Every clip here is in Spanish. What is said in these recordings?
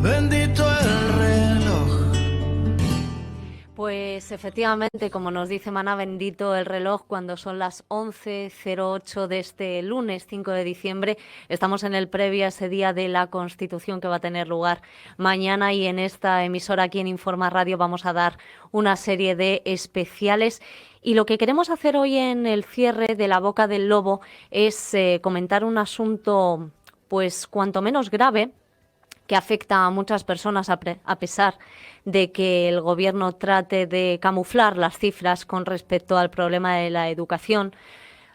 bendito el reloj. Pues efectivamente, como nos dice Mana, bendito el reloj, cuando son las 11:08 de este lunes 5 de diciembre. Estamos en el previo a ese día de la Constitución que va a tener lugar mañana, y en esta emisora aquí en Informa Radio vamos a dar una serie de especiales. Y lo que queremos hacer hoy en el cierre de La Boca del Lobo es comentar un asunto pues cuanto menos grave, que afecta a muchas personas a pesar de que el Gobierno trate de camuflar las cifras con respecto al problema de la educación.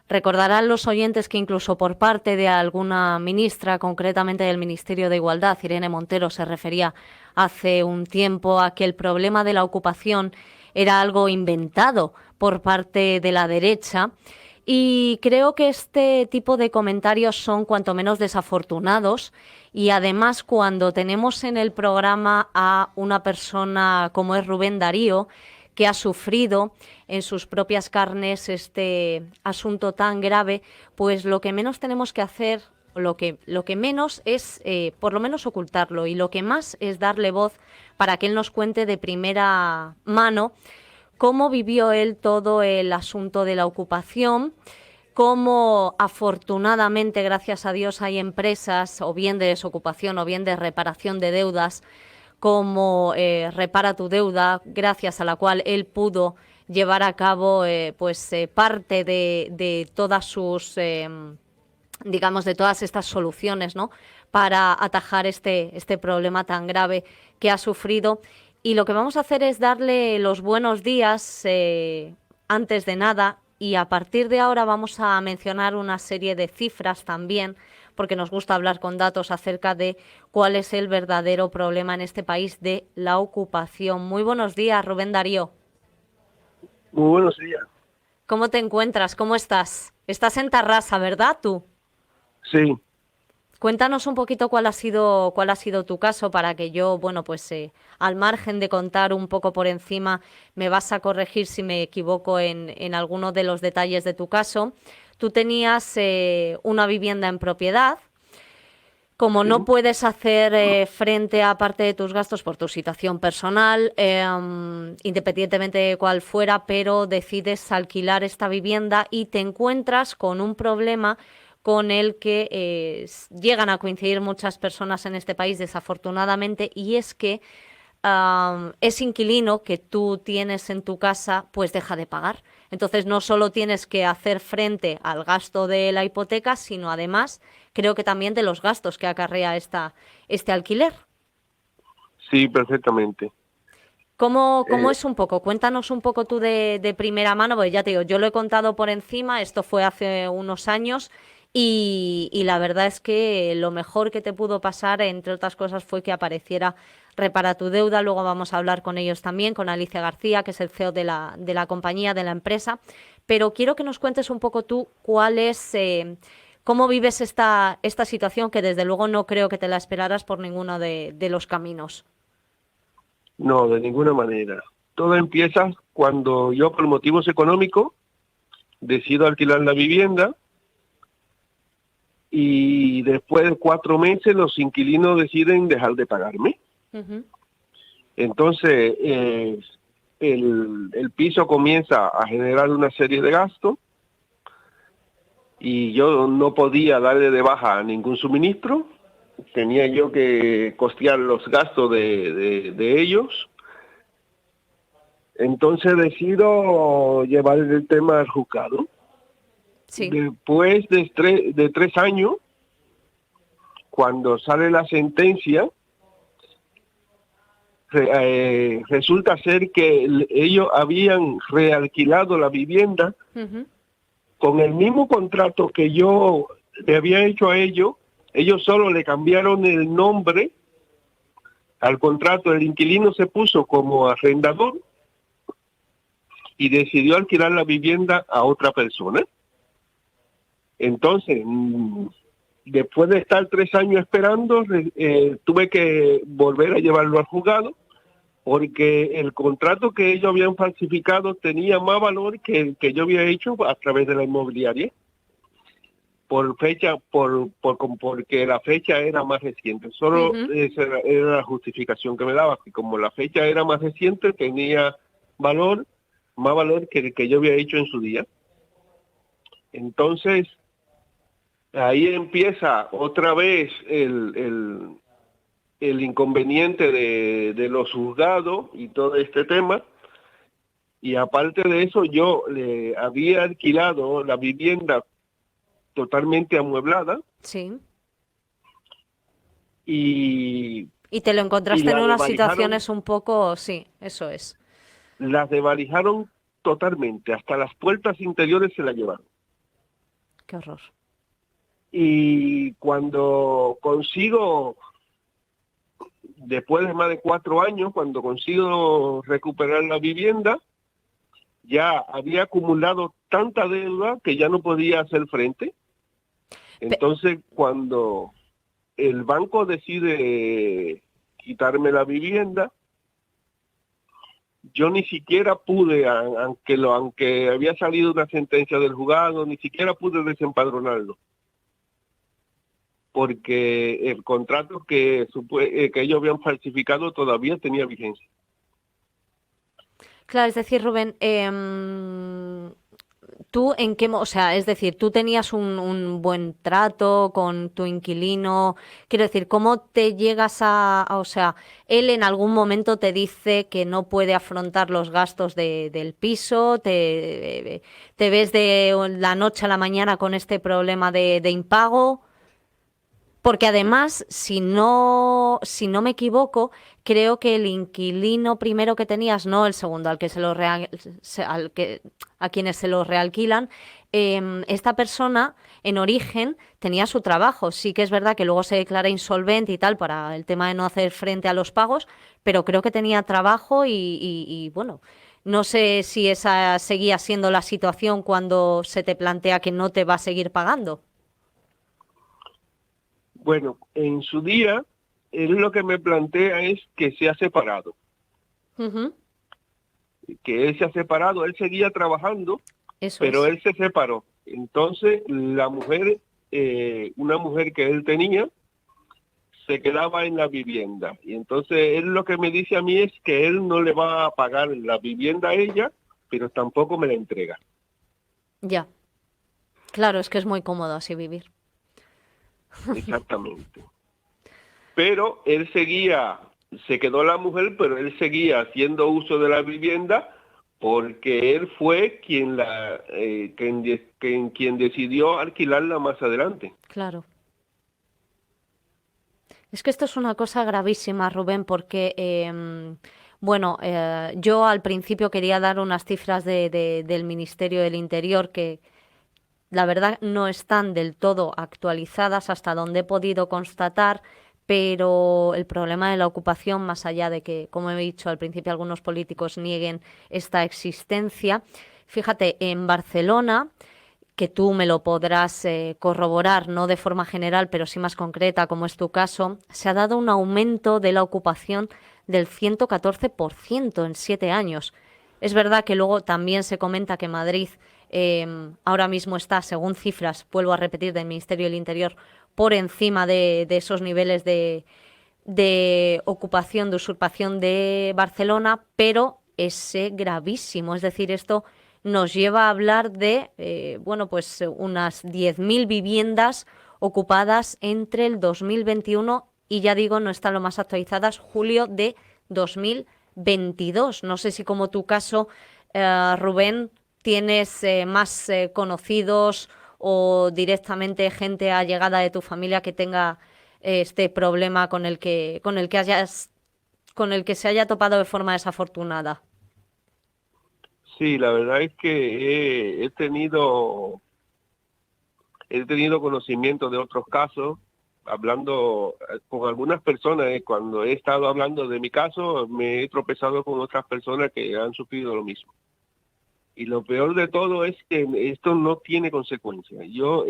Recordarán los oyentes que incluso por parte de alguna ministra, concretamente del Ministerio de Igualdad, Irene Montero, se refería hace un tiempo a que el problema de la ocupación era algo inventado por parte de la derecha. Y creo que este tipo de comentarios son cuanto menos desafortunados, y además cuando tenemos en el programa a una persona como es Rubén Darío, que ha sufrido en sus propias carnes este asunto tan grave, pues lo que menos tenemos que hacer, lo que menos es por lo menos ocultarlo, y lo que más es darle voz para que él nos cuente de primera mano cómo vivió él todo el asunto de la ocupación, cómo afortunadamente, gracias a Dios, hay empresas o bien de desocupación o bien de reparación de deudas, como Repara tu Deuda, gracias a la cual él pudo llevar a cabo parte de todas sus, digamos, de todas estas soluciones, ¿no?, para atajar este problema tan grave que ha sufrido. Y lo que vamos a hacer es darle los buenos días antes de nada, y a partir de ahora vamos a mencionar una serie de cifras también, porque nos gusta hablar con datos acerca de cuál es el verdadero problema en este país de la ocupación. Muy buenos días, Rubén Darío. Muy buenos días. ¿Cómo te encuentras? ¿Cómo estás? Estás en Tarrasa, ¿verdad tú? Sí. Cuéntanos un poquito cuál ha sido tu caso, para que yo, bueno, pues al margen de contar un poco por encima, me vas a corregir si me equivoco en alguno de los detalles de tu caso. Tú tenías una vivienda en propiedad. Como no puedes hacer frente a parte de tus gastos por tu situación personal, independientemente de cuál fuera, pero decides alquilar esta vivienda y te encuentras con un problema con el que llegan a coincidir muchas personas en este país, desafortunadamente, y es que ese inquilino que tú tienes en tu casa pues deja de pagar. Entonces no solo tienes que hacer frente al gasto de la hipoteca, sino además creo que también de los gastos que acarrea este alquiler. Sí, perfectamente. ¿Cómo es un poco? Cuéntanos un poco tú de primera mano, porque ya te digo, yo lo he contado por encima, esto fue hace unos años, y la verdad es que lo mejor que te pudo pasar, entre otras cosas, fue que apareciera Repara tu Deuda. Luego vamos a hablar con ellos también, con Alicia García, que es el CEO de la compañía, de la empresa. Pero quiero que nos cuentes un poco tú cómo vives esta situación, que desde luego no creo que te la esperaras por ninguno de los caminos. No, de ninguna manera. Todo empieza cuando yo, por motivos económicos, decido alquilar la vivienda, y después de 4 meses los inquilinos deciden dejar de pagarme. Uh-huh. Entonces, el piso comienza a generar una serie de gastos, y yo no podía darle de baja a ningún suministro. Tenía yo que costear los gastos de ellos. Entonces decido llevar el tema al juzgado. Sí. Después de 3 años, cuando sale la sentencia, resulta ser que ellos habían realquilado la vivienda Uh-huh. con el mismo contrato que yo le había hecho a ellos. Ellos solo le cambiaron el nombre al contrato. El inquilino se puso como arrendador y decidió alquilar la vivienda a otra persona. Entonces, después de estar 3 años esperando, tuve que volver a llevarlo al juzgado, porque el contrato que ellos habían falsificado tenía más valor que el que yo había hecho a través de la inmobiliaria. por fecha, porque la fecha era más reciente. Solo esa era la justificación que me daba, que como la fecha era más reciente, tenía más valor que el que yo había hecho en su día. Entonces, ahí empieza otra vez el inconveniente de los juzgados y todo este tema. Y aparte de eso, yo le había alquilado la vivienda totalmente amueblada. Sí. Y te lo encontraste en la unas desvalijaron, situaciones un poco, sí, eso es. las desvalijaron totalmente, hasta las puertas interiores se las llevaron. Qué horror. Y cuando consigo, después de más de 4 años, cuando consigo recuperar la vivienda, ya había acumulado tanta deuda que ya no podía hacer frente. Entonces, cuando el banco decide quitarme la vivienda, yo ni siquiera pude, aunque había salido una sentencia del juzgado, ni siquiera pude desempadronarlo, porque el contrato que ellos habían falsificado todavía tenía vigencia. Claro, es decir, Rubén, ¿tú en qué, o sea, es decir, tú tenías un buen trato con tu inquilino? Quiero decir, ¿cómo te llegas o sea, él en algún momento te dice que no puede afrontar los gastos del piso, te ves de la noche a la mañana con este problema de impago? Porque además, si no me equivoco, creo que el inquilino primero que tenías, no el segundo, a quienes se lo realquilan, esta persona en origen tenía su trabajo. Sí que es verdad que luego se declara insolvente y tal para el tema de no hacer frente a los pagos, pero creo que tenía trabajo y bueno, no sé si esa seguía siendo la situación cuando se te plantea que no te va a seguir pagando. Bueno, en su día, él lo que me plantea es que se ha separado. Que él se ha separado, él seguía trabajando, pero él se separó. Entonces, la mujer, una mujer que él tenía, se quedaba en la vivienda. Y entonces, él lo que me dice a mí es que él no le va a pagar la vivienda a ella, pero tampoco me la entrega. Ya. Claro, es que es muy cómodo así vivir. Exactamente. Pero él se quedó la mujer, pero él seguía haciendo uso de la vivienda porque él fue quien decidió alquilarla más adelante. Claro. Es que esto es una cosa gravísima, Rubén, porque bueno, yo al principio quería dar unas cifras del Ministerio del Interior que la verdad no están del todo actualizadas hasta donde he podido constatar, pero el problema de la ocupación, más allá de que, como he dicho al principio, algunos políticos nieguen esta existencia, fíjate, en Barcelona, que tú me lo podrás corroborar, no de forma general, pero sí más concreta, como es tu caso, se ha dado un aumento de la ocupación del 114% en 7 años. Es verdad que luego también se comenta que Madrid ahora mismo está, según cifras, vuelvo a repetir, del Ministerio del Interior, por encima de esos niveles de ocupación, de usurpación de Barcelona, pero es gravísimo. Es decir, esto nos lleva a hablar de bueno, pues unas 10.000 viviendas ocupadas entre el 2021 y, ya digo, no están lo más actualizadas, julio de 2022. No sé si, como tu caso, Rubén, tienes más conocidos o directamente gente allegada de tu familia que tenga este problema con el que se haya topado de forma desafortunada. Sí, la verdad es que he tenido conocimiento de otros casos, hablando con algunas personas. Cuando he estado hablando de mi caso, me he tropezado con otras personas que han sufrido lo mismo. Y lo peor de todo es que esto no tiene consecuencias. Yo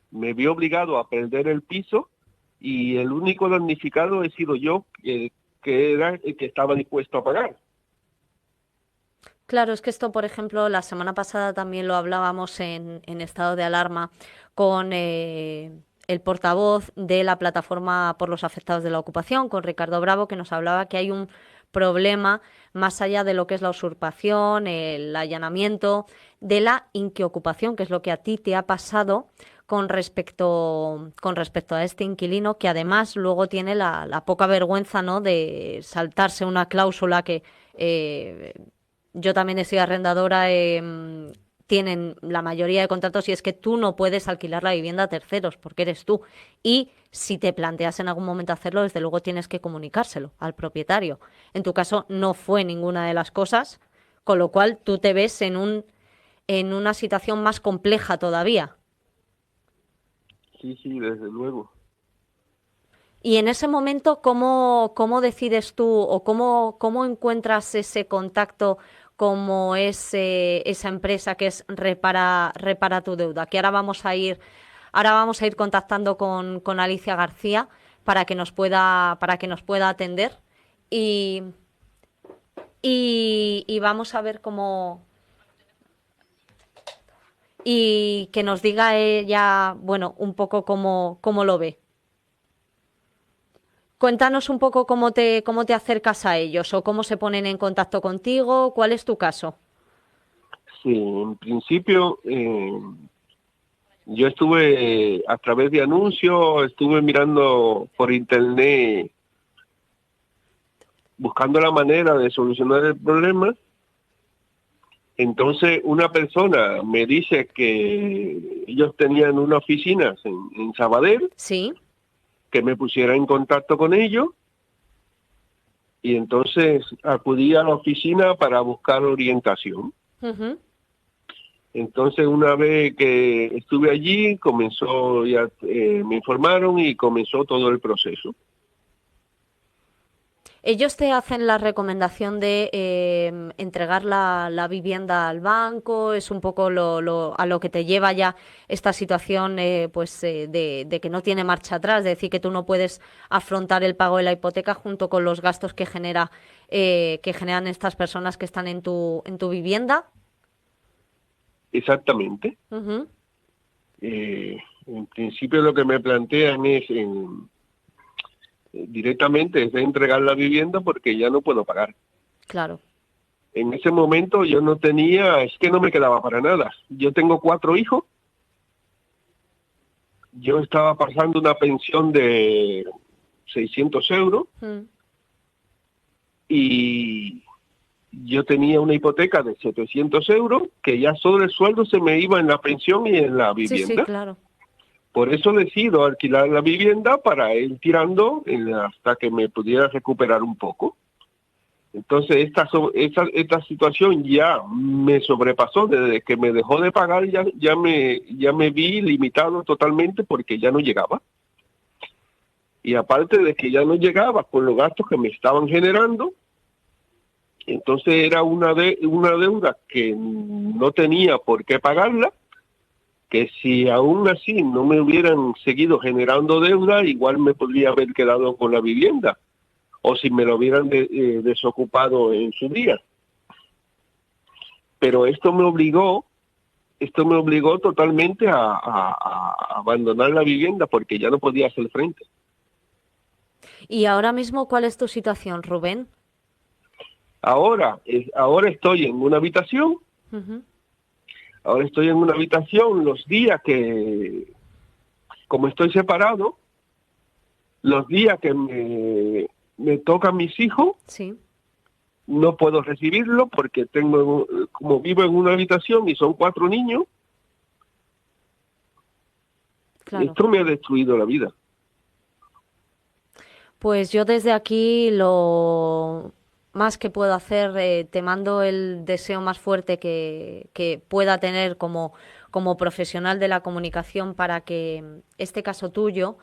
me vi obligado a perder el piso y el único damnificado he sido yo, que era el que estaba dispuesto a pagar. Claro, es que esto, por ejemplo, la semana pasada también lo hablábamos en estado de alarma con el portavoz de la plataforma por los afectados de la ocupación, con Ricardo Bravo, que nos hablaba que hay un problema más allá de lo que es la usurpación, el allanamiento, de la inquiocupación, que es lo que a ti te ha pasado con respecto a este inquilino, que además luego tiene la poca vergüenza, ¿no?, de saltarse una cláusula que eh, yo también he sido arrendadora, tienen la mayoría de contratos y es que tú no puedes alquilar la vivienda a terceros porque eres tú. Y si te planteas en algún momento hacerlo, desde luego tienes que comunicárselo al propietario. En tu caso no fue ninguna de las cosas, con lo cual tú te ves en una situación más compleja todavía. Sí, sí, desde luego. Y en ese momento, ¿cómo decides tú o cómo encuentras ese contacto como es esa empresa que es Repara tu deuda? Que ahora vamos a ir contactando con Alicia García para que nos pueda atender y, y vamos a ver y que nos diga ella, bueno, un poco cómo lo ve. Cuéntanos un poco cómo te acercas a ellos o cómo se ponen en contacto contigo. ¿Cuál es tu caso? Sí, en principio yo estuve a través de anuncios, estuve mirando por internet, buscando la manera de solucionar el problema. Entonces una persona me dice que ellos tenían una oficina en Sabadell, Sí. que me pusiera en contacto con ellos, y entonces acudí a la oficina para buscar orientación. Ujú. Entonces una vez que estuve allí, me informaron y comenzó todo el proceso. Ellos te hacen la recomendación de entregar la vivienda al banco. Es un poco a lo que te lleva ya esta situación, pues de que no tiene marcha atrás, de decir que tú no puedes afrontar el pago de la hipoteca junto con los gastos que generan estas personas que están en tu vivienda. Exactamente. Ujú. En principio lo que me plantean es directamente es de entregar la vivienda porque ya no puedo pagar. Claro. En ese momento yo no tenía, es que no me quedaba para nada. Yo tengo 4 hijos, yo estaba pasando una pensión de 600 euros Mm. y yo tenía una hipoteca de 700 euros que ya solo el sueldo se me iba en la pensión y en la Sí, sí, vivienda. claro. Por eso decido alquilar la vivienda para ir tirando hasta que me pudiera recuperar un poco. Entonces esta situación ya me sobrepasó. Desde que me dejó de pagar ya me vi limitado totalmente porque ya no llegaba. Y aparte de que ya no llegaba con los gastos que me estaban generando, entonces era una deuda que no tenía por qué pagarla, que si aún así no me hubieran seguido generando deuda, igual me podría haber quedado con la vivienda, o si me lo hubieran desocupado en su día. Pero esto me obligó totalmente a abandonar la vivienda porque ya no podía hacer frente. Y ahora mismo, ¿cuál es tu situación, Rubén? Ahora estoy en una habitación. Ujú. Ahora estoy en una habitación los días como estoy separado, los días que me tocan mis hijos, Sí, no puedo recibirlo porque como vivo en una habitación y son 4 niños, claro. esto me ha destruido la vida. Pues yo desde aquí lo más que puedo hacer, te mando el deseo más fuerte que pueda tener como profesional de la comunicación para que este caso tuyo,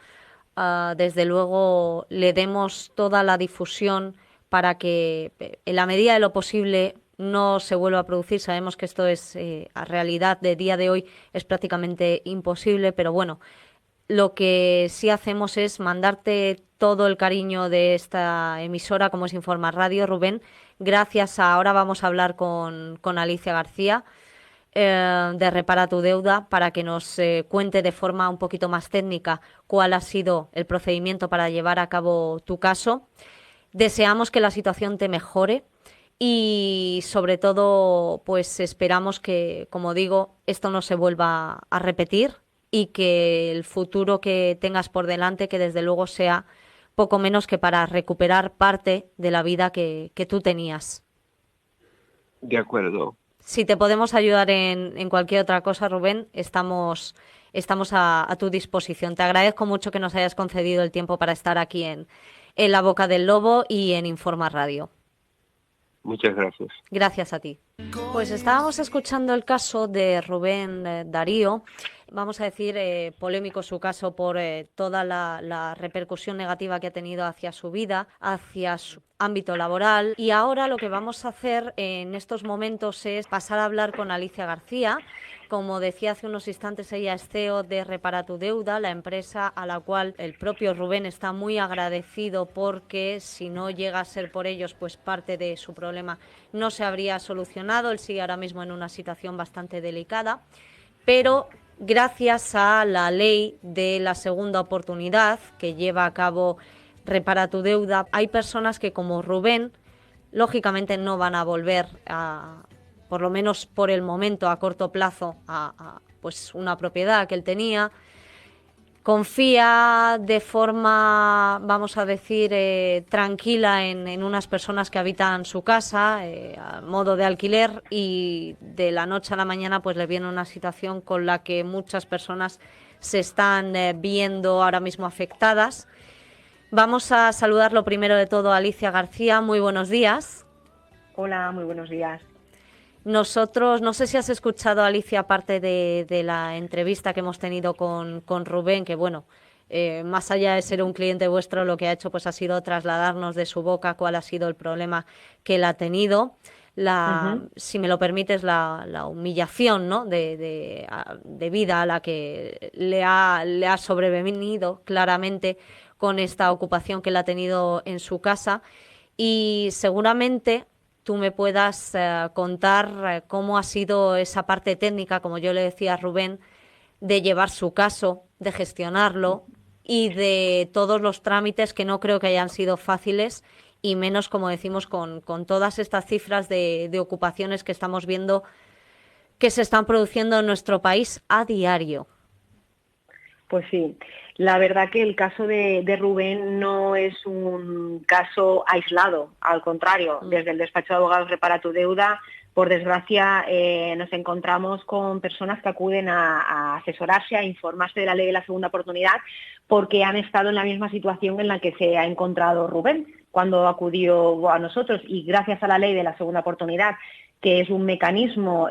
desde luego, le demos toda la difusión para que en la medida de lo posible no se vuelva a producir. Sabemos que esto es, a realidad de día de hoy, es prácticamente imposible, pero bueno, lo que sí hacemos es mandarte todo el cariño de esta emisora, como es Informa Radio, Rubén. Gracias ahora vamos a hablar con Alicia García de Repara tu Deuda para que nos cuente de forma un poquito más técnica cuál ha sido el procedimiento para llevar a cabo tu caso. Deseamos que la situación te mejore y sobre todo pues esperamos que, como digo, esto no se vuelva a repetir y que el futuro que tengas por delante, que desde luego sea poco menos que para recuperar parte de la vida que tú tenías. De acuerdo. Si te podemos ayudar en cualquier otra cosa, Rubén, estamos a tu disposición. Te agradezco mucho que nos hayas concedido el tiempo para estar aquí en La Boca del Lobo y en Informa Radio. Muchas gracias. Gracias a ti. Pues estábamos escuchando el caso de Rubén Darío. Vamos a decir, polémico su caso por toda la repercusión negativa que ha tenido hacia su vida, hacia su ámbito laboral. Y ahora lo que vamos a hacer en estos momentos es pasar a hablar con Alicia García. Como decía hace unos instantes, ella es CEO de Repara tu Deuda, la empresa a la cual el propio Rubén está muy agradecido porque si no llega a ser por ellos, pues parte de su problema no se habría solucionado. Él sigue ahora mismo en una situación bastante delicada, pero gracias a la ley de la segunda oportunidad que lleva a cabo Repara tu Deuda, hay personas que como Rubén, lógicamente no van a volver a, por lo menos por el momento, a corto plazo, a pues una propiedad que él tenía. Confía de forma, vamos a decir, tranquila en unas personas que habitan su casa a modo de alquiler y de la noche a la mañana pues le viene una situación con la que muchas personas se están viendo ahora mismo afectadas. Vamos a saludar lo primero de todo a Alicia García. Muy buenos días. Hola, muy buenos días. Nosotros, no sé si has escuchado, Alicia, parte de la entrevista que hemos tenido con Rubén, que bueno, más allá de ser un cliente vuestro, lo que ha hecho pues ha sido trasladarnos de su boca cuál ha sido el problema que él ha tenido. Si me lo permites, la humillación, ¿no? de vida a la que le ha sobrevenido claramente con esta ocupación que él ha tenido en su casa. Y seguramente tú me puedas contar cómo ha sido esa parte técnica, como yo le decía a Rubén, de llevar su caso, de gestionarlo y de todos los trámites que no creo que hayan sido fáciles y menos, como decimos, con todas estas cifras de ocupaciones que estamos viendo que se están produciendo en nuestro país a diario. Pues sí, la verdad que el caso de Rubén no es un caso aislado, al contrario, desde el despacho de abogados Repara tu Deuda, por desgracia nos encontramos con personas que acuden a asesorarse, a informarse de la ley de la segunda oportunidad, porque han estado en la misma situación en la que se ha encontrado Rubén cuando acudió a nosotros, y gracias a la ley de la segunda oportunidad, que es un mecanismo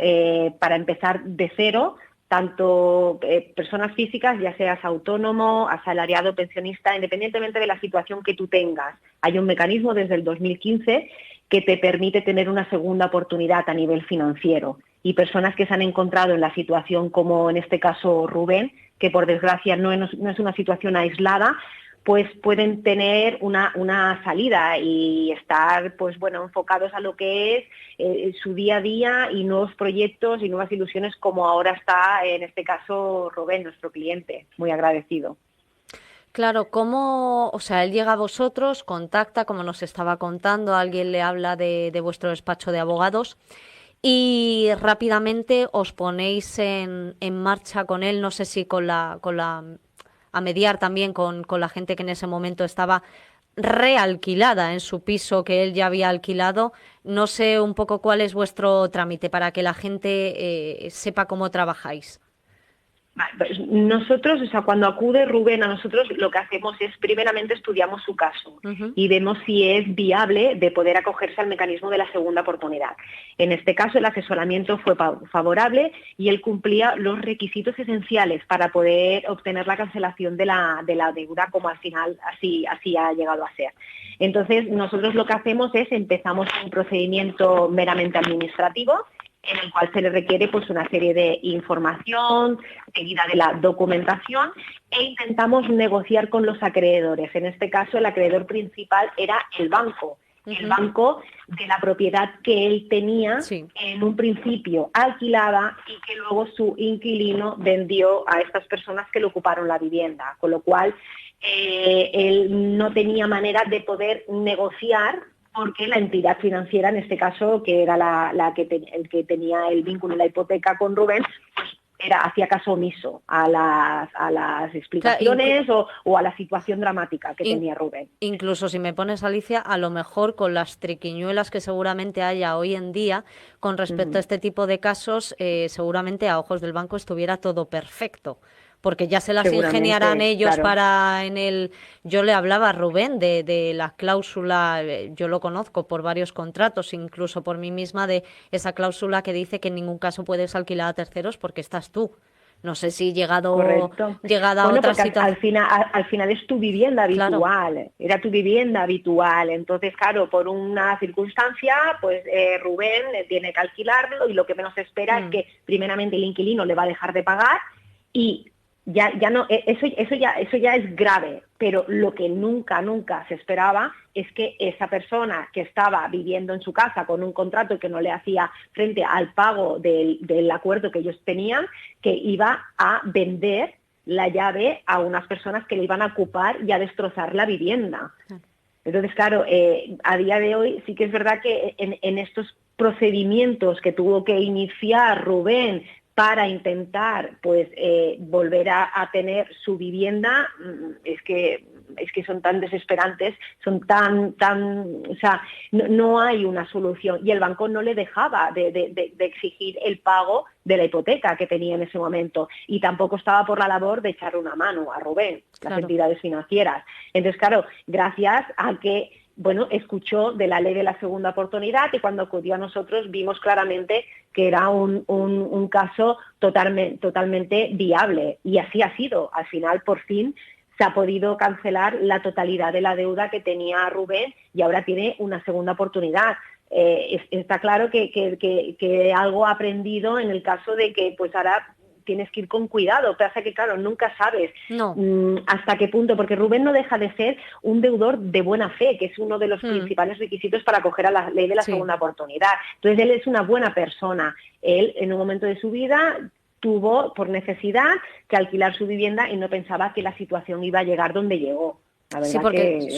para empezar de cero, tanto personas físicas, ya seas autónomo, asalariado, pensionista, independientemente de la situación que tú tengas. Hay un mecanismo desde el 2015 que te permite tener una segunda oportunidad a nivel financiero. Y personas que se han encontrado en la situación, como en este caso Rubén, que por desgracia no es una situación aislada, pues pueden tener una salida y estar pues bueno enfocados a lo que es su día a día y nuevos proyectos y nuevas ilusiones, como ahora está en este caso Rubén, nuestro cliente, muy agradecido. Claro, ¿cómo, o sea, él llega a vosotros, contacta, como nos estaba contando, alguien le habla de vuestro despacho de abogados y rápidamente os ponéis en marcha con él, no sé si a mediar también con la gente que en ese momento estaba realquilada en su piso que él ya había alquilado? No sé un poco cuál es vuestro trámite para que la gente sepa cómo trabajáis. Nosotros, o sea, cuando acude Rubén a nosotros, lo que hacemos es primeramente estudiamos su caso y vemos si es viable de poder acogerse al mecanismo de la segunda oportunidad. En este caso el asesoramiento fue favorable y él cumplía los requisitos esenciales para poder obtener la cancelación de la deuda, como al final así ha llegado a ser. Entonces nosotros lo que hacemos es empezamos un procedimiento meramente administrativo en el cual se le requiere pues una serie de información seguida de la documentación e intentamos negociar con los acreedores. En este caso, el acreedor principal era el banco. El banco de la propiedad que él tenía en un principio alquilada y que luego su inquilino vendió a estas personas que le ocuparon la vivienda, con lo cual él no tenía manera de poder negociar porque la entidad financiera, en este caso, que era el que tenía el vínculo, la hipoteca con Rubén, pues hacía caso omiso a las explicaciones o a la situación dramática que tenía Rubén. Incluso si me pones, Alicia, a lo mejor con las triquiñuelas que seguramente haya hoy en día con respecto a este tipo de casos, seguramente a ojos del banco estuviera todo perfecto. Porque ya se las ingeniarán ellos, claro. Yo le hablaba a Rubén de la cláusula, yo lo conozco por varios contratos, incluso por mí misma, de esa cláusula que dice que en ningún caso puedes alquilar a terceros porque estás tú. No sé si llegado a otra situación. Al final es tu vivienda habitual, claro. Era tu vivienda habitual. Entonces, claro, por una circunstancia, pues Rubén tiene que alquilarlo y lo que menos espera es que primeramente el inquilino le va a dejar de pagar y ya no, eso ya es grave, pero lo que nunca se esperaba es que esa persona que estaba viviendo en su casa con un contrato que no le hacía frente al pago del acuerdo que ellos tenían, que iba a vender la llave a unas personas que le iban a ocupar y a destrozar la vivienda. Entonces, claro, a día de hoy sí que es verdad que en estos procedimientos que tuvo que iniciar Rubén para intentar pues volver a tener su vivienda, es que son tan desesperantes, son tan o sea, no hay una solución y el banco no le dejaba de exigir el pago de la hipoteca que tenía en ese momento y tampoco estaba por la labor de echar una mano a Rubén, las entidades financieras. Entonces, claro, gracias a que escuchó de la ley de la segunda oportunidad y cuando acudió a nosotros vimos claramente que era un caso totalmente viable y así ha sido. Al final, por fin, se ha podido cancelar la totalidad de la deuda que tenía Rubén y ahora tiene una segunda oportunidad. Está claro que algo ha aprendido en el caso de que pues ahora tienes que ir con cuidado, pasa que claro, nunca sabes hasta qué punto, porque Rubén no deja de ser un deudor de buena fe, que es uno de los principales requisitos para acoger a la ley de la segunda oportunidad. Entonces él es una buena persona, él en un momento de su vida tuvo por necesidad que alquilar su vivienda y no pensaba que la situación iba a llegar donde llegó. La verdad, sí, porque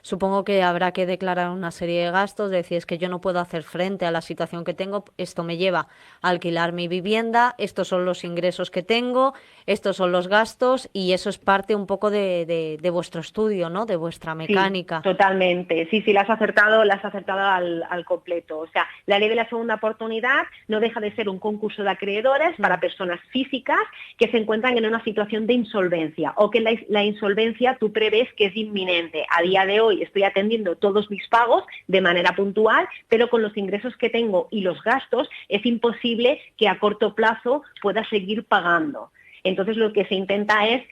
supongo que habrá que declarar una serie de gastos, decir, es que yo no puedo hacer frente a la situación que tengo, esto me lleva a alquilar mi vivienda, estos son los ingresos que tengo, estos son los gastos y eso es parte un poco de vuestro estudio, ¿no? De vuestra mecánica. Sí, totalmente. Sí, la has acertado al completo. O sea, la ley de la segunda oportunidad no deja de ser un concurso de acreedores para personas físicas que se encuentran en una situación de insolvencia o que la insolvencia tú prevés que es inminente. A día de hoy estoy atendiendo todos mis pagos de manera puntual, pero con los ingresos que tengo y los gastos es imposible que a corto plazo pueda seguir pagando. Entonces lo que se intenta es,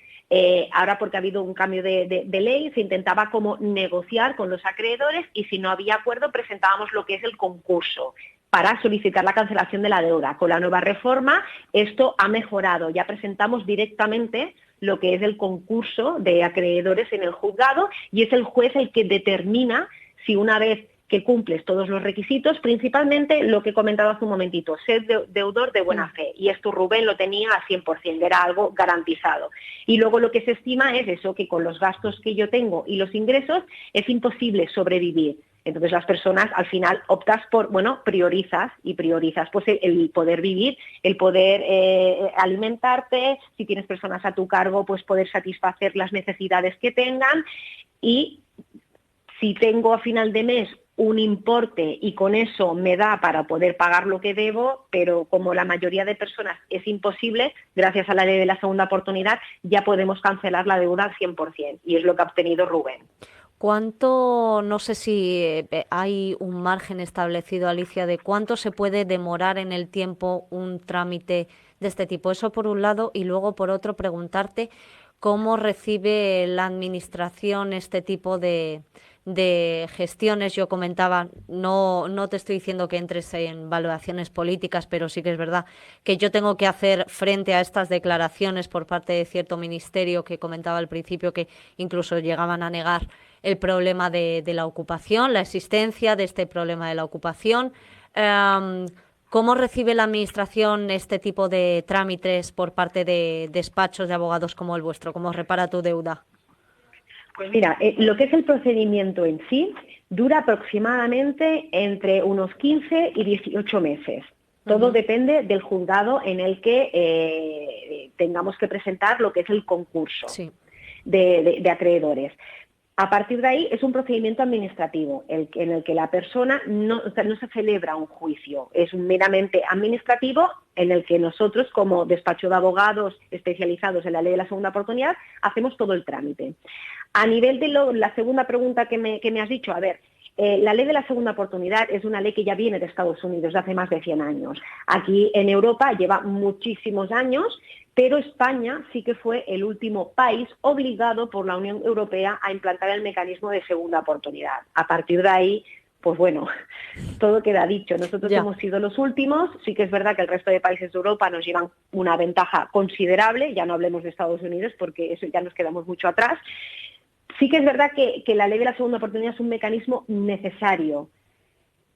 ahora porque ha habido un cambio de ley, se intentaba como negociar con los acreedores y si no había acuerdo presentábamos lo que es el concurso para solicitar la cancelación de la deuda. Con la nueva reforma esto ha mejorado, ya presentamos directamente lo que es el concurso de acreedores en el juzgado y es el juez el que determina si una vez que cumples todos los requisitos, principalmente lo que he comentado hace un momentito, ser deudor de buena fe, y esto Rubén lo tenía al 100%, era algo garantizado. Y luego lo que se estima es eso, que con los gastos que yo tengo y los ingresos es imposible sobrevivir. Entonces las personas al final optas por, priorizas pues el poder vivir, el poder alimentarte, si tienes personas a tu cargo, pues poder satisfacer las necesidades que tengan y si tengo a final de mes un importe y con eso me da para poder pagar lo que debo, pero como la mayoría de personas es imposible, gracias a la ley de la segunda oportunidad ya podemos cancelar la deuda al 100% y es lo que ha obtenido Rubén. ¿Cuánto, no sé si hay un margen establecido, Alicia, de cuánto se puede demorar en el tiempo un trámite de este tipo? Eso por un lado, y luego por otro preguntarte cómo recibe la Administración este tipo de de gestiones. Yo comentaba, no te estoy diciendo que entres en valoraciones políticas, pero sí que es verdad que yo tengo que hacer frente a estas declaraciones por parte de cierto ministerio que comentaba al principio, que incluso llegaban a negar el problema de la ocupación, la existencia de este problema de la ocupación. ¿Cómo recibe la Administración este tipo de trámites por parte de despachos de abogados como el vuestro? ¿Cómo repara tu deuda? Pues mira, lo que es el procedimiento en sí dura aproximadamente entre unos 15 y 18 meses. Todo depende del juzgado en el que tengamos que presentar lo que es el concurso de acreedores. A partir de ahí es un procedimiento administrativo en el que la persona no se celebra un juicio, es meramente administrativo en el que nosotros, como despacho de abogados especializados en la ley de la segunda oportunidad, hacemos todo el trámite. A nivel de la segunda pregunta que me has dicho, a ver, la ley de la segunda oportunidad es una ley que ya viene de Estados Unidos de hace más de 100 años. Aquí en Europa lleva muchísimos años, pero España sí que fue el último país obligado por la Unión Europea a implantar el mecanismo de segunda oportunidad. A partir de ahí, pues bueno, todo queda dicho. Nosotros hemos sido los últimos. Sí que es verdad que el resto de países de Europa nos llevan una ventaja considerable. Ya no hablemos de Estados Unidos porque eso ya nos quedamos mucho atrás. Sí que es verdad que la ley de la segunda oportunidad es un mecanismo necesario,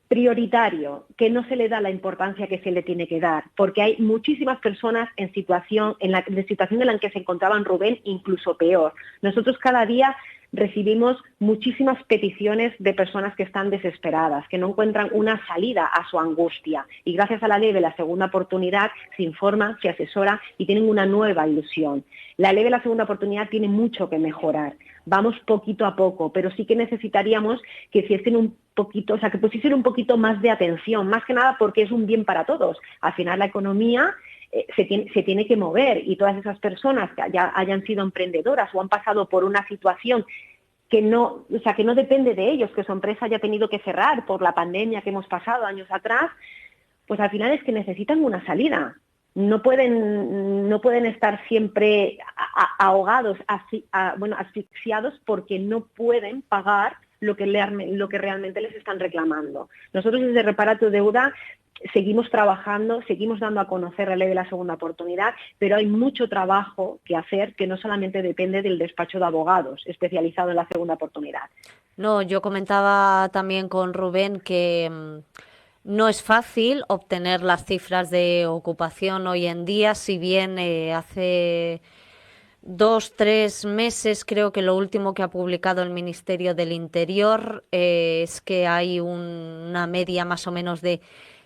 prioritario, que no se le da la importancia que se le tiene que dar, porque hay muchísimas personas en situación en la que se encontraban Rubén, incluso peor. Nosotros cada día recibimos muchísimas peticiones de personas que están desesperadas, que no encuentran una salida a su angustia, y gracias a la ley de la segunda oportunidad se informan, se asesora y tienen una nueva ilusión. La ley de la segunda oportunidad tiene mucho que mejorar. Vamos poquito a poco, pero sí que necesitaríamos que hiciesen un poquito, o sea, que pusiesen un poquito más de atención, más que nada porque es un bien para todos. Al final la economía se tiene que mover, y todas esas personas que ya hayan sido emprendedoras o han pasado por una situación que no depende de ellos, que su empresa haya tenido que cerrar por la pandemia que hemos pasado años atrás, pues al final es que necesitan una salida. No pueden estar siempre ahogados, asfixiados porque no pueden pagar lo que realmente les están reclamando. Nosotros desde Repara tu Deuda seguimos trabajando, seguimos dando a conocer la ley de la segunda oportunidad, pero hay mucho trabajo que hacer que no solamente depende del despacho de abogados especializado en la segunda oportunidad. No, yo comentaba también con Rubén que no es fácil obtener las cifras de ocupación hoy en día, si bien hace 2-3 meses creo que lo último que ha publicado el Ministerio del Interior es que hay una media más o menos de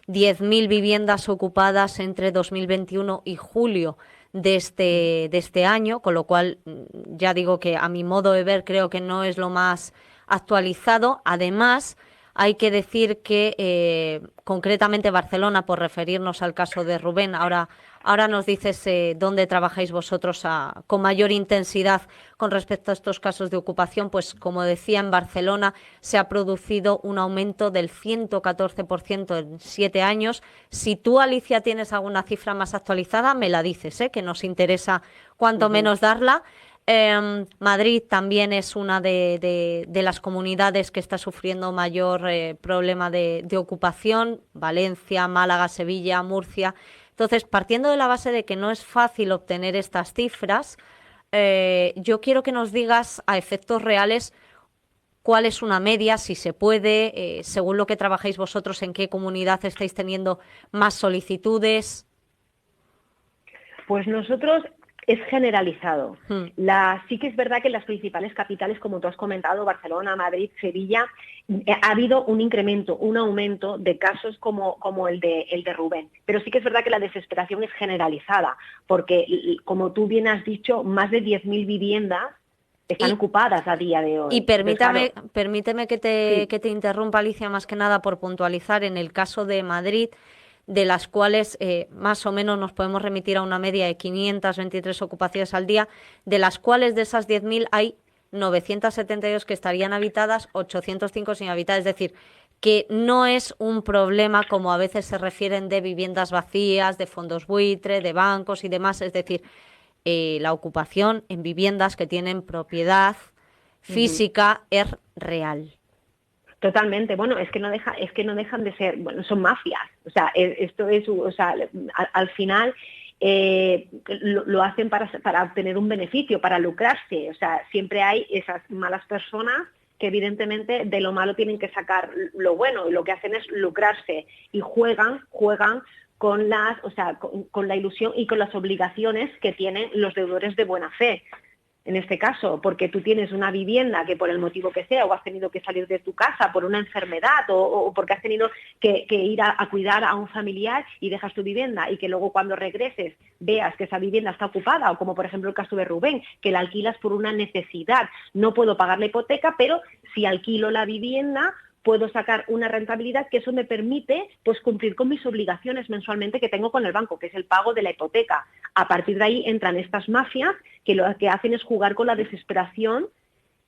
10.000 viviendas ocupadas entre 2021 y julio de este año, con lo cual ya digo que a mi modo de ver creo que no es lo más actualizado. Además, hay que decir que concretamente Barcelona, por referirnos al caso de Rubén, ahora nos dices dónde trabajáis vosotros con mayor intensidad con respecto a estos casos de ocupación. Pues como decía, en Barcelona se ha producido un aumento del 114% en 7 años. Si tú, Alicia, tienes alguna cifra más actualizada, me la dices, que nos interesa cuanto menos darla. Madrid también es una de las comunidades que está sufriendo mayor problema de ocupación. Valencia, Málaga, Sevilla, Murcia. Entonces, partiendo de la base de que no es fácil obtener estas cifras, yo quiero que nos digas a efectos reales cuál es una media, si se puede, según lo que trabajáis vosotros, en qué comunidad estáis teniendo más solicitudes. Pues nosotros es generalizado. Sí que es verdad que en las principales capitales, como tú has comentado, Barcelona, Madrid, Sevilla, ha habido un incremento, un aumento de casos como el de Rubén. Pero sí que es verdad que la desesperación es generalizada, porque, como tú bien has dicho, más de 10.000 viviendas están ocupadas a día de hoy. Y permíteme que te interrumpa, Alicia, más que nada por puntualizar. En el caso de Madrid, de las cuales más o menos nos podemos remitir a una media de 523 ocupaciones al día, de las cuales de esas 10.000 hay 972 que estarían habitadas, 805 sin habitar. Es decir, que no es un problema como a veces se refieren de viviendas vacías, de fondos buitre, de bancos y demás. Es decir, la ocupación en viviendas que tienen propiedad física es real. Totalmente. Bueno, es que no dejan de ser, bueno, son mafias. O sea, esto es, o sea, al final lo hacen para obtener un beneficio, para lucrarse. O sea, siempre hay esas malas personas que evidentemente de lo malo tienen que sacar lo bueno, y lo que hacen es lucrarse y juegan con con la ilusión y con las obligaciones que tienen los deudores de buena fe. En este caso, porque tú tienes una vivienda que por el motivo que sea, o has tenido que salir de tu casa por una enfermedad, o porque has tenido que ir a cuidar a un familiar y dejas tu vivienda, y que luego cuando regreses veas que esa vivienda está ocupada, o como por ejemplo el caso de Rubén, que la alquilas por una necesidad. No puedo pagar la hipoteca, pero si alquilo la vivienda puedo sacar una rentabilidad que eso me permite pues cumplir con mis obligaciones mensualmente que tengo con el banco, que es el pago de la hipoteca. A partir de ahí entran estas mafias que lo que hacen es jugar con la desesperación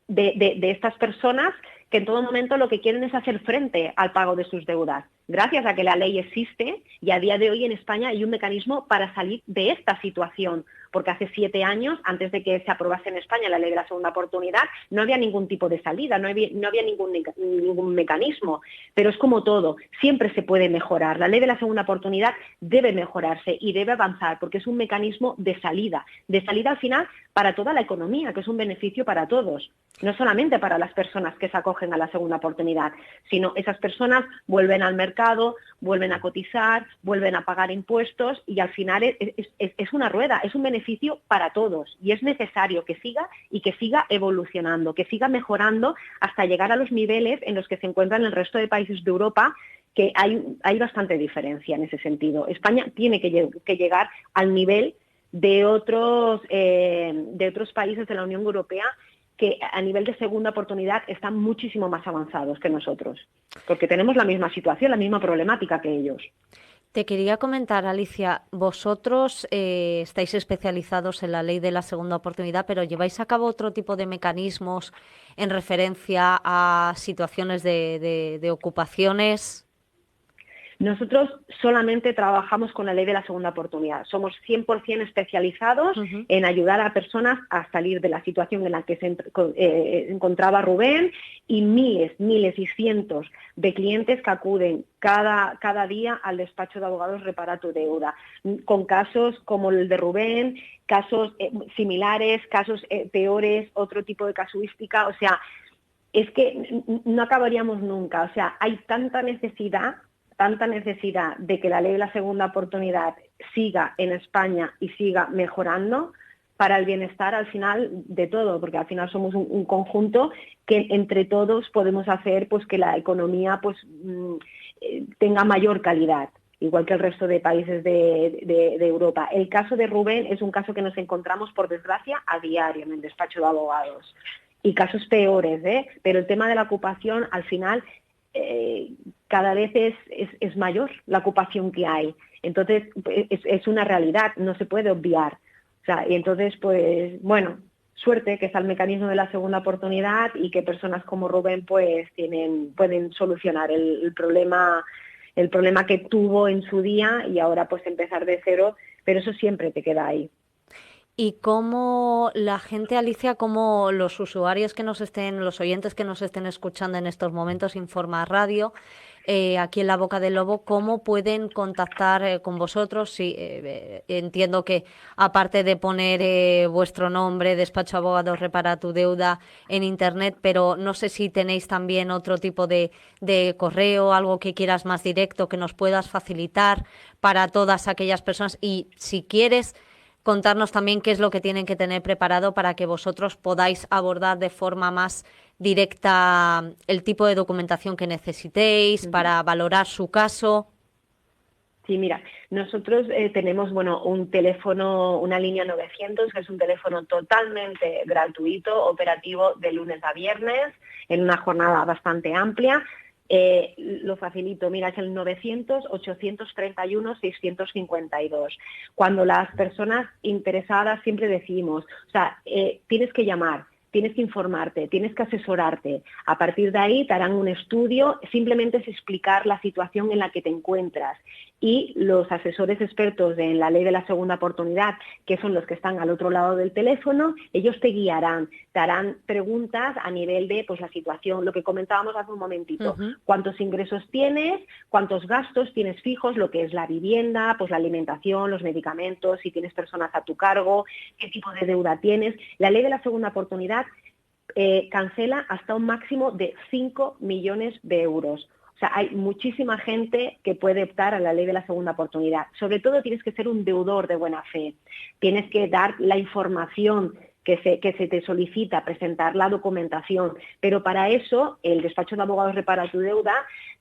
de estas personas que en todo momento lo que quieren es hacer frente al pago de sus deudas. Gracias a que la ley existe, y a día de hoy en España hay un mecanismo para salir de esta situación, porque hace 7 años, antes de que se aprobase en España la ley de la segunda oportunidad, no había ningún tipo de salida, no había ningún mecanismo. Pero es como todo, siempre se puede mejorar. La ley de la segunda oportunidad debe mejorarse y debe avanzar, porque es un mecanismo de salida al final para toda la economía, que es un beneficio para todos, no solamente para las personas que se acogen a la segunda oportunidad, sino esas personas vuelven al mercado, vuelven a cotizar, vuelven a pagar impuestos, y al final es una rueda, es un beneficio para todos, y es necesario que siga y que siga evolucionando, que siga mejorando hasta llegar a los niveles en los que se encuentran el resto de países de Europa, que hay bastante diferencia en ese sentido. España tiene que llegar al nivel de otros países de la Unión Europea que a nivel de segunda oportunidad están muchísimo más avanzados que nosotros, porque tenemos la misma situación, la misma problemática que ellos. Te quería comentar, Alicia, vosotros estáis especializados en la ley de la segunda oportunidad, pero ¿lleváis a cabo otro tipo de mecanismos en referencia a situaciones de ocupaciones? Nosotros solamente trabajamos con la ley de la segunda oportunidad. Somos 100% especializados en ayudar a personas a salir de la situación en la que se encontraba Rubén, y miles y cientos de clientes que acuden cada día al despacho de abogados Repara tu Deuda, con casos como el de Rubén, casos similares, casos peores, otro tipo de casuística. O sea, es que no acabaríamos nunca. O sea, hay tanta necesidad de que la ley de la segunda oportunidad siga en España y siga mejorando para el bienestar al final de todo, porque al final somos un conjunto que entre todos podemos hacer pues que la economía pues tenga mayor calidad, igual que el resto de países de Europa. El caso de Rubén es un caso que nos encontramos, por desgracia, a diario en el despacho de abogados, y casos peores, pero el tema de la ocupación al final cada vez es mayor la ocupación que hay. Entonces, es una realidad, no se puede obviar. O sea, y entonces, pues, bueno, suerte que está el mecanismo de la segunda oportunidad y que personas como Rubén, pues, pueden solucionar el problema que tuvo en su día, y ahora, pues, empezar de cero, pero eso siempre te queda ahí. Y cómo la gente, Alicia, cómo los usuarios los oyentes que nos estén escuchando en estos momentos, Informa Radio, aquí en La Boca del Lobo, cómo pueden contactar con vosotros. Sí, entiendo que aparte de poner vuestro nombre, Despacho Abogados Repara tu Deuda, en internet, pero no sé si tenéis también otro tipo de correo, algo que quieras más directo, que nos puedas facilitar para todas aquellas personas. Y si quieres, contarnos también qué es lo que tienen que tener preparado para que vosotros podáis abordar de forma más directa el tipo de documentación que necesitéis para valorar su caso. Sí, mira, nosotros tenemos un teléfono, una línea 900, que es un teléfono totalmente gratuito, operativo de lunes a viernes, en una jornada bastante amplia. Lo facilito, mira, es el 900-831-652. Cuando las personas interesadas, siempre decimos, o sea, tienes que llamar, tienes que informarte, tienes que asesorarte. A partir de ahí te harán un estudio, simplemente es explicar la situación en la que te encuentras. Y los asesores expertos en la ley de la segunda oportunidad, que son los que están al otro lado del teléfono, ellos te guiarán, te harán preguntas a nivel de pues la situación, lo que comentábamos hace un momentito. ¿Cuántos ingresos tienes? ¿Cuántos gastos tienes fijos? Lo que es la vivienda, pues la alimentación, los medicamentos, si tienes personas a tu cargo, qué tipo de deuda tienes. La ley de la segunda oportunidad cancela hasta un máximo de 5 millones de euros. O sea, hay muchísima gente que puede optar a la ley de la segunda oportunidad. Sobre todo tienes que ser un deudor de buena fe. Tienes que dar la información que se te solicita, presentar la documentación. Pero para eso, el despacho de abogados Repara tu Deuda,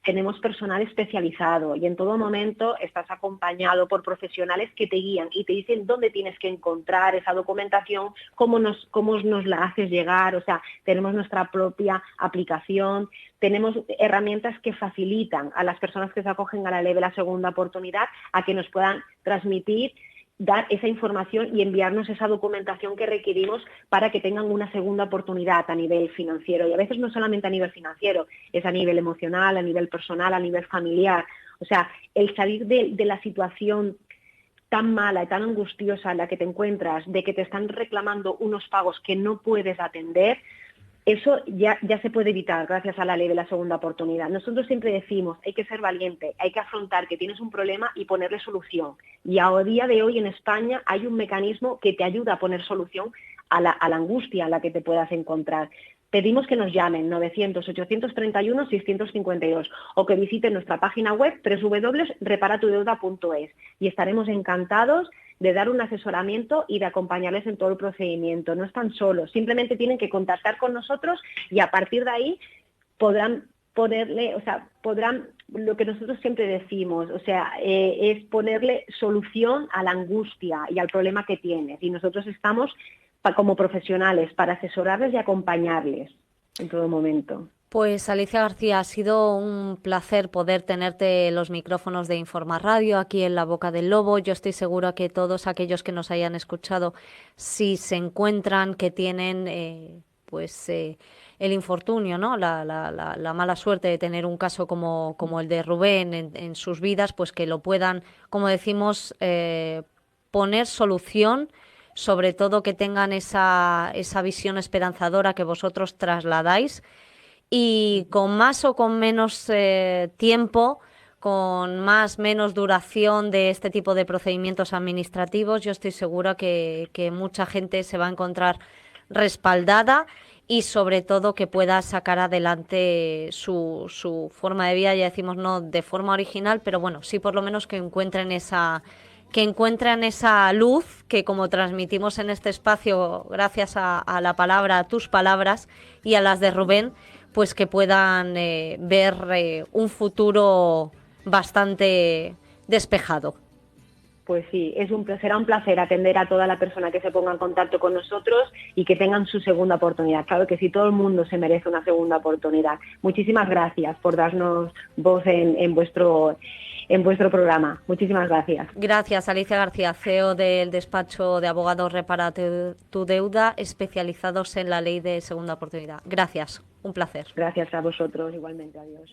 tenemos personal especializado y en todo momento estás acompañado por profesionales que te guían y te dicen dónde tienes que encontrar esa documentación, cómo nos la haces llegar. O sea, tenemos nuestra propia aplicación, tenemos herramientas que facilitan a las personas que se acogen a la ley de la segunda oportunidad a que nos puedan transmitir, dar esa información y enviarnos esa documentación que requerimos para que tengan una segunda oportunidad a nivel financiero. Y a veces no solamente a nivel financiero, es a nivel emocional, a nivel personal, a nivel familiar. O sea, el salir de la situación tan mala y tan angustiosa en la que te encuentras, de que te están reclamando unos pagos que no puedes atender, eso ya se puede evitar gracias a la ley de la segunda oportunidad. Nosotros siempre decimos, hay que ser valiente, hay que afrontar que tienes un problema y ponerle solución. Y a día de hoy en España hay un mecanismo que te ayuda a poner solución a la angustia en la que te puedas encontrar. Pedimos que nos llamen 900-831-652 o que visiten nuestra página web www.reparatudeuda.es y estaremos encantados de dar un asesoramiento y de acompañarles en todo el procedimiento. No están solos, simplemente tienen que contactar con nosotros y a partir de ahí podrán lo que nosotros siempre decimos, es ponerle solución a la angustia y al problema que tienes. Y nosotros estamos como profesionales para asesorarles y acompañarles en todo momento. Pues Alicia García, ha sido un placer poder tenerte en los micrófonos de Informa Radio aquí en La Boca del Lobo. Yo estoy segura que todos aquellos que nos hayan escuchado, si se encuentran que tienen el infortunio, ¿no? La mala suerte de tener un caso como el de Rubén en sus vidas, pues que lo puedan, como decimos, poner solución, sobre todo que tengan esa visión esperanzadora que vosotros trasladáis. Y con más o con menos tiempo, con menos duración de este tipo de procedimientos administrativos, yo estoy segura que mucha gente se va a encontrar respaldada y sobre todo que pueda sacar adelante su forma de vida, ya decimos no de forma original, pero bueno, sí por lo menos que encuentren esa luz que, como transmitimos en este espacio gracias a la palabra, a tus palabras y a las de Rubén, pues que puedan ver un futuro bastante despejado. Pues sí, será un placer atender a toda la persona que se ponga en contacto con nosotros y que tengan su segunda oportunidad. Claro que sí, todo el mundo se merece una segunda oportunidad. Muchísimas gracias por darnos voz en vuestro programa. Muchísimas gracias. Gracias, Alicia García, CEO del despacho de abogados Repara tu Deuda, especializados en la ley de segunda oportunidad. Gracias, un placer. Gracias a vosotros, igualmente. Adiós.